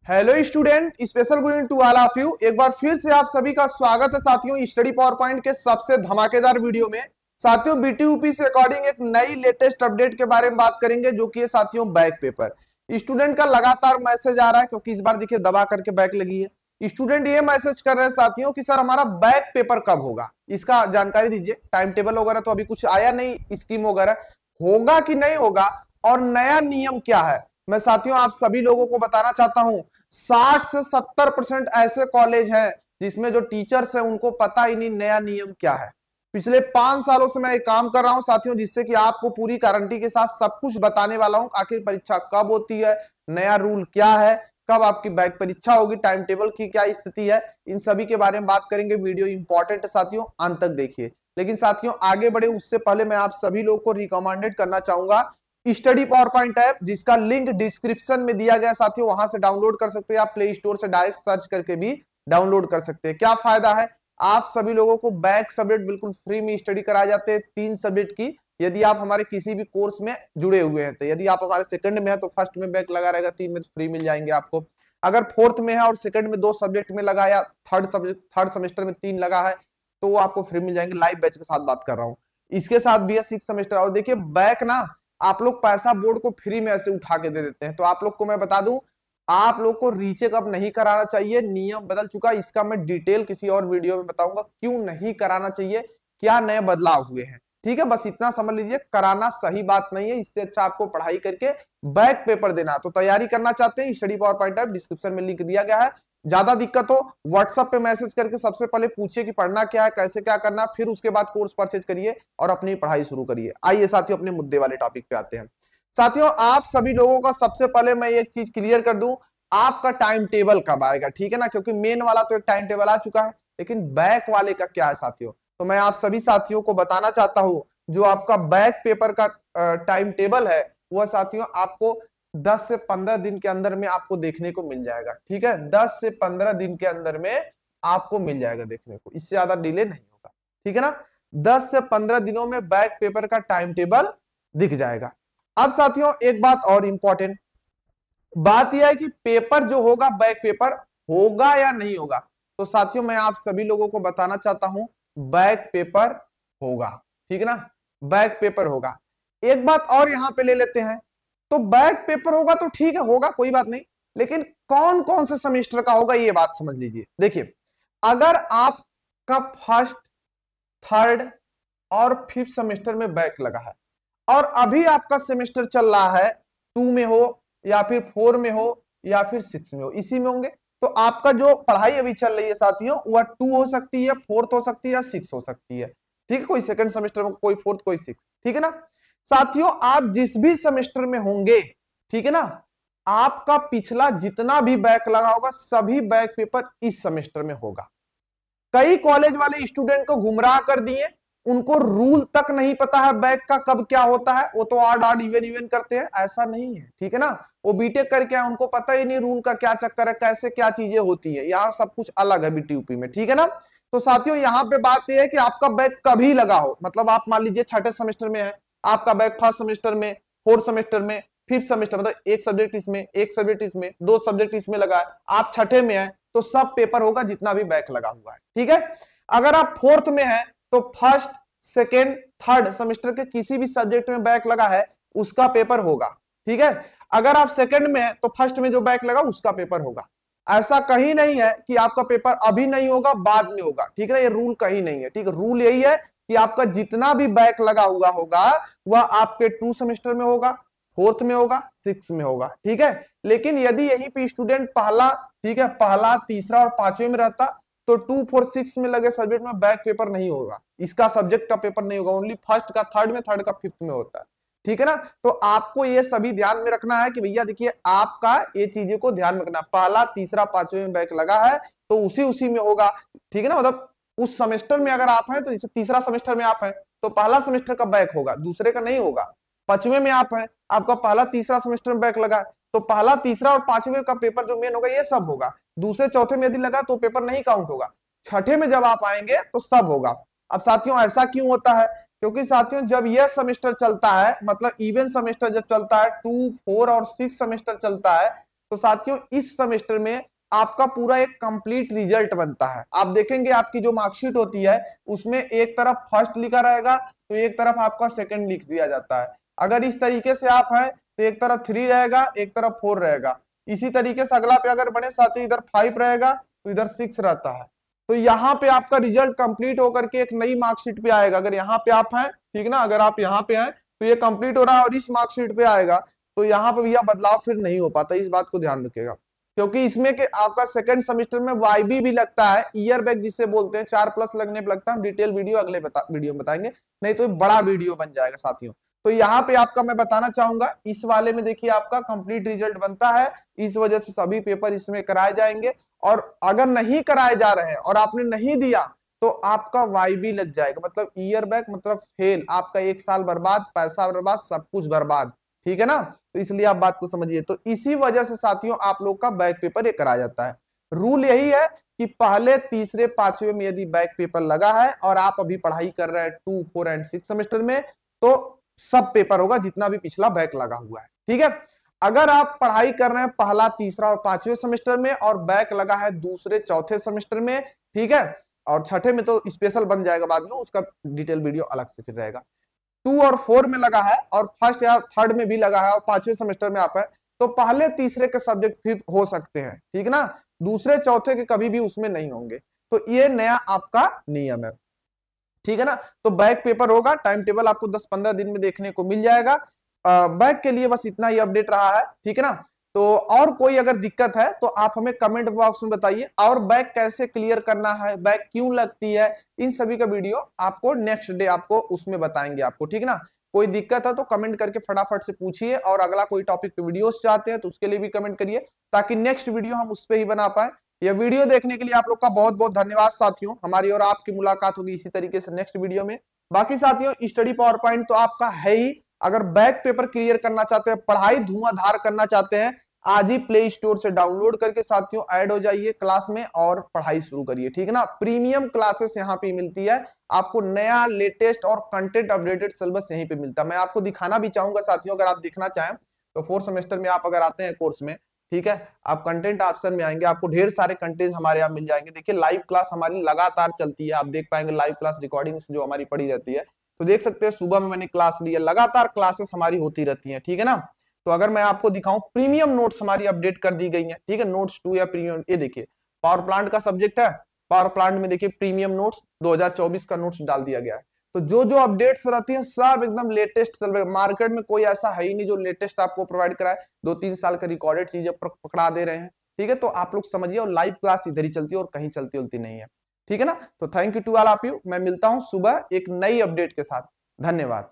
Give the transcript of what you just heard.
Hello student, special going to all of you. एक बार फिर से आप सभी का स्वागत है साथियों स्टडी पावर पॉइंट के सबसे धमाकेदार वीडियो में। साथियों बीटीयूपी से अकॉर्डिंग एक नई लेटेस्ट अपडेट के बारे में बात करेंगे जो कि है साथियों बैक पेपर। स्टूडेंट का लगातार मैसेज आ रहा है क्योंकि इस बार देखिए दबा करके बैक लगी है। स्टूडेंट ये मैसेज कर रहे हैं साथियों कि सर हमारा बैक पेपर कब होगा, इसका जानकारी दीजिए। टाइम टेबल वगैरह तो अभी कुछ आया नहीं, स्कीम वगैरह होगा कि नहीं होगा और नया नियम क्या है, मैं साथियों आप सभी लोगों को बताना चाहता हूं। 60 से 70% ऐसे कॉलेज हैं जिसमें जो टीचर्स है उनको पता ही नहीं नया नियम क्या है। पिछले 5 सालों से मैं एक काम कर रहा हूं साथियों, जिससे कि आपको पूरी गारंटी के साथ सब कुछ बताने वाला हूं। आखिर परीक्षा कब होती है, नया रूल क्या है, कब आपकी बैक परीक्षा होगी, टाइम टेबल की क्या स्थिति है, इन सभी के बारे में बात करेंगे। वीडियो इंपॉर्टेंट है साथियों, अंत तक देखिए। लेकिन साथियों आगे बढ़े उससे पहले मैं आप सभी लोगों को रिकमेंडेड करना चाहूंगा स्टडी पावर पॉइंट ऐप, जिसका लिंक डिस्क्रिप्शन में दिया गया साथियों, वहां से डाउनलोड कर सकते हैं। आप प्ले स्टोर से डायरेक्ट सर्च करके भी डाउनलोड कर सकते हैं। क्या फायदा है, आप सभी लोगों को बैक सब्जेक्ट बिल्कुल फ्री में स्टडी कराए जाते हैं, 3 सब्जेक्ट की। यदि आप हमारे किसी भी कोर्स में जुड़े हुए हैं तो यदि आप हमारे सेकंड में है तो फर्स्ट में बैक लगा रहेगा, 3 में तो फ्री मिल जाएंगे आपको। अगर फोर्थ में है और सेकंड में 2 सब्जेक्ट में लगा या थर्ड सेमेस्टर में 3 लगा है तो वो आपको फ्री मिल जाएंगे। लाइव बैच के साथ बात कर रहा हूँ। इसके साथ भी है 6 सेमेस्टर। और देखिए बैक ना आप लोग पैसा बोर्ड को फ्री में ऐसे उठा के दे देते हैं, तो आप लोग को मैं बता दूं आप लोग को रीचेक अब नहीं कराना चाहिए। नियम बदल चुका, इसका मैं डिटेल किसी और वीडियो में बताऊंगा क्यों नहीं कराना चाहिए, क्या नए बदलाव हुए हैं। ठीक है, बस इतना समझ लीजिए, कराना सही बात नहीं है। इससे अच्छा आपको पढ़ाई करके बैक पेपर देना। तो तैयारी करना चाहते हैं, study power point app description में लिंक दिया गया है। ज्यादा दिक्कत हो व्हाट्सएप पे मैसेज करके सबसे पहले पूछिए कि पढ़ना क्या है, कैसे क्या करना, फिर उसके बाद कोर्स परचेज करिए और अपनी पढ़ाई शुरू करिए। आइए साथियों अपने मुद्दे वाले टॉपिक पे आते हैं। साथियों आप सभी लोगों का सबसे पहले मैं एक चीज क्लियर कर दूं, आपका टाइम टेबल कब आएगा, ठीक है ना, क्योंकि मेन वाला तो एक टाइम टेबल आ चुका है, लेकिन बैक वाले का क्या है साथियों। तो मैं आप सभी साथियों को बताना चाहता हूं जो आपका बैक पेपर का टाइम टेबल है वह साथियों आपको 10 से 15 दिन के अंदर में आपको देखने को मिल जाएगा। ठीक है, 10 से 15 दिन के अंदर में आपको मिल जाएगा देखने को, इससे ज्यादा डिले नहीं होगा। ठीक है ना, 10 से 15 दिनों में बैक पेपर का टाइम टेबल दिख जाएगा। अब साथियों एक बात और इंपॉर्टेंट बात यह है कि पेपर जो होगा बैक पेपर होगा या नहीं होगा। तो साथियों मैं आप सभी लोगों को बताना चाहता हूं बैक पेपर होगा। ठीक है ना, बैक पेपर होगा। एक बात और यहां पे ले लेते हैं, तो बैक पेपर होगा तो ठीक है, होगा कोई बात नहीं, लेकिन कौन कौन से सेमेस्टर का होगा ये बात समझ लीजिए। देखिए अगर आपका फर्स्ट, थर्ड और फिफ्थ सेमेस्टर में बैक लगा है और अभी आपका सेमेस्टर चल रहा है 2 में हो या फिर 4 में हो या फिर 6 में हो, इसी में होंगे, तो आपका जो पढ़ाई अभी चल रही है साथियों वह 2 हो सकती है, 4th हो सकती है या 6 हो सकती है। ठीक है, कोई सेकंड सेमेस्टर में, कोई 4th, कोई 6th। ठीक है ना साथियों, आप जिस भी सेमेस्टर में होंगे, ठीक है ना, आपका पिछला जितना भी बैक लगा होगा सभी बैक पेपर इस सेमेस्टर में होगा। कई कॉलेज वाले स्टूडेंट को गुमराह कर दिए, उनको रूल तक नहीं पता है बैक का कब क्या होता है, वो तो आड आड इवन इवन करते हैं, ऐसा नहीं है। ठीक है ना, वो बीटेक करके है, उनको पता ही नहीं रूल का क्या चक्कर है, कैसे क्या चीजें होती है, यहाँ सब कुछ अलग है बीटीयूपी में। ठीक है ना, तो साथियों यहाँ पे बात यह है कि आपका बैक कभी लगा हो, मतलब आप मान लीजिए छठे सेमेस्टर में है, आपका बैक फर्स्ट सेमेस्टर में, फोर्थ सेमेस्टर में, फिफ्थ सेमेस्टर, मतलब एक सब्जेक्ट इसमें, एक सब्जेक्ट इसमें, 2 सब्जेक्ट इसमें लगा है, आप छठे में है तो सब पेपर होगा जितना भी बैक लगा हुआ है। ठीक है, अगर आप फोर्थ में है तो फर्स्ट, सेकेंड, थर्ड सेमेस्टर के किसी भी सब्जेक्ट में बैक लगा है उसका पेपर होगा। ठीक है, अगर आप सेकंड में है तो फर्स्ट में जो बैक लगा उसका पेपर होगा। ऐसा कहीं नहीं है कि आपका पेपर अभी नहीं होगा बाद में होगा। ठीक है ना, ये रूल कहीं नहीं है। ठीक है, रूल यही है कि आपका जितना भी बैक लगा हुआ होगा वह आपके 2 सेमेस्टर में होगा, 4th में होगा, 6th में होगा। ठीक है, लेकिन यदि यहीं पे स्टूडेंट पहला, ठीक है, पहला, तीसरा और 5वें में रहता तो 2, 4, 6 में लगे सब्जेक्ट में बैक पेपर नहीं होगा, इसका सब्जेक्ट का पेपर नहीं होगा, ओनली फर्स्ट का थर्ड में, थर्ड का फिफ्थ में होता है। ठीक है ना, तो आपको ये सभी ध्यान में रखना है कि भैया देखिए आपका ये चीजें को ध्यान में रखना, पहला, तीसरा, 5वें में बैक लगा है तो उसी में होगा। ठीक है ना, मतलब उस सेमेस्टर में अगर आप हैं तो जैसे तीसरा सेमेस्टर में आप हैं तो पहला सेमेस्टर का बैक होगा, दूसरे का नहीं होगा। 5वें में आप हैं, आपका पहला तीसरा सेमेस्टर में बैक लगा तो पहला, तीसरा और 5वें का पेपर जो मेन होगा ये सब होगा। दूसरे चौथे में यदि लगा तो पेपर नहीं काउंट होगा। छठे में जब आप आएंगे तो सब होगा। अब साथियों ऐसा क्यों होता है, क्योंकि साथियों जब यह सेमेस्टर चलता है, मतलब इवन सेमेस्टर जब चलता है, 2, 4 और 6 सेमेस्टर चलता है, तो साथियों इस सेमेस्टर में आपका पूरा एक कंप्लीट रिजल्ट बनता है। आप देखेंगे आपकी जो मार्कशीट होती है उसमें एक तरफ फर्स्ट लिखा रहेगा तो एक तरफ आपका सेकंड लिख दिया जाता है। अगर इस तरीके से आप हैं तो एक तरफ 3 रहेगा, एक तरफ 4 रहेगा। इसी तरीके से अगला पे अगर बने साथियों इधर 5 रहेगा तो इधर 6 रहता है। तो यहाँ पे आपका रिजल्ट कंप्लीट होकर के एक नई मार्कशीट पे आएगा। अगर यहाँ पे आप हैं, ठीक ना, अगर आप यहाँ पे हैं तो ये कंप्लीट हो रहा है और इस मार्कशीट पे आएगा तो यहाँ पे भैया बदलाव फिर नहीं हो पाता। इस बात को ध्यान रखिएगा, क्योंकि इसमें के आपका सेकंड सेमेस्टर में वाईबी भी लगता है, ईयर बैक जिसे बोलते हैं, 4+ लगने पे लगता है। हम डिटेल वीडियो अगले वीडियो में बताएंगे, नहीं तो बड़ा वीडियो बन जाएगा साथियों। तो यहाँ पे आपका मैं बताना चाहूंगा इस वाले में देखिए आपका कंप्लीट रिजल्ट बनता है। इस वजह से सभी पेपर इसमें कराए जाएंगे और अगर नहीं कराए जा रहे हैं और आपने नहीं दिया तो आपका वाईबी लग जाएगा, मतलब ईयर बैक मतलब फेल, आपका 1 साल बर्बाद, पैसा बर्बाद, सब कुछ बर्बाद। ठीक है ना, तो इसलिए आप बात को समझिए। तो इसी वजह से साथियों आप लोग का बैक पेपर ये कराया जाता है। रूल यही है कि पहले, तीसरे, पांचवे में यदि बैक पेपर लगा है और आप अभी पढ़ाई कर रहे हैं 2, 4 एंड 6 सेमेस्टर में, तो सब पेपर होगा जितना भी पिछला बैक लगा हुआ है। ठीक है, अगर आप पढ़ाई कर रहे हैं पहला, तीसरा और पांचवें सेमेस्टर में और बैक लगा है दूसरे, चौथे सेमेस्टर में, ठीक है, और छठे में तो स्पेशल बन जाएगा बाद में, उसका डिटेल वीडियो अलग से फिर रहेगा। 2 और 4 में लगा है और फर्स्ट या थर्ड में भी लगा है और पांचवें सेमेस्टर में आप है, तो पहले तीसरे के सब्जेक्ट फिर हो सकते हैं, ठीक ना, दूसरे चौथे के कभी भी उसमें नहीं होंगे। तो ये नया आपका नियम है, ठीक है ना। तो बैक पेपर होगा, टाइम टेबल आपको 10-15 दिन में देखने को मिल जाएगा। बैक के लिए बस इतना ही अपडेट रहा है, ठीक है ना। तो और कोई अगर दिक्कत है तो आप हमें कमेंट बॉक्स में बताइए, और बैक कैसे क्लियर करना है, बैक क्यों लगती है, इन सभी का वीडियो आपको नेक्स्ट डे आपको उसमें बताएंगे आपको, ठीक है ना। कोई दिक्कत है तो कमेंट करके फटाफट से पूछिए, और अगला कोई टॉपिक पे वीडियोस चाहते हैं तो उसके लिए भी कमेंट करिए, ताकि नेक्स्ट वीडियो हम उस पर ही बना पाए। यह वीडियो देखने के लिए आप लोग का बहुत बहुत धन्यवाद साथियों। हमारी और आपकी मुलाकात होगी इसी तरीके से नेक्स्ट वीडियो में। बाकी साथियों स्टडी पावर पॉइंट तो आपका है ही, अगर बैक पेपर क्लियर करना चाहते हैं, पढ़ाई धुआंधार करना चाहते हैं, आज ही प्ले स्टोर से डाउनलोड करके साथियों ऐड हो जाइए क्लास में और पढ़ाई शुरू करिए, ठीक है ना। प्रीमियम क्लासेस यहाँ पे मिलती है आपको, नया लेटेस्ट और कंटेंट अपडेटेड सिलेबस यहीं पे मिलता है। मैं आपको दिखाना भी चाहूंगा साथियों, अगर आप देखना चाहें तो 4th सेमेस्टर में आप अगर आते हैं कोर्स में, ठीक है, आप कंटेंट ऑप्शन में आएंगे, आपको ढेर सारे कंटेंट हमारे यहाँ मिल जाएंगे। देखिए लाइव क्लास हमारी लगातार चलती है, आप देख पाएंगे लाइव क्लास रिकॉर्डिंग्स जो हमारी पड़ी रहती है, तो देख सकते हैं सुबह में मैंने क्लास ली है, लगातार क्लासेस हमारी होती रहती है, ठीक है ना। तो अगर मैं आपको दिखाऊं, प्रीमियम नोट्स हमारी अपडेट कर दी गई है, ठीक है, नोट्स 2 या प्रीमियम, ये देखिए पावर प्लांट का सब्जेक्ट है, पावर प्लांट में देखिए प्रीमियम नोट्स 2024 का नोट्स डाल दिया गया है। तो जो जो अपडेट्स रहती हैं सब एकदम लेटेस्ट चल रहे, मार्केट में कोई ऐसा है ही नहीं जो लेटेस्ट आपको प्रोवाइड कराए, 2-3 साल का रिकॉर्डेड चीजें पकड़ा दे रहे हैं, ठीक है। तो आप लोग समझिए, और लाइव क्लास इधर ही चलती है और कहीं चलती उलती नहीं है, ठीक है ना। तो thank you to all of you, मैं मिलता हूं सुबह एक नई अपडेट के साथ, धन्यवाद।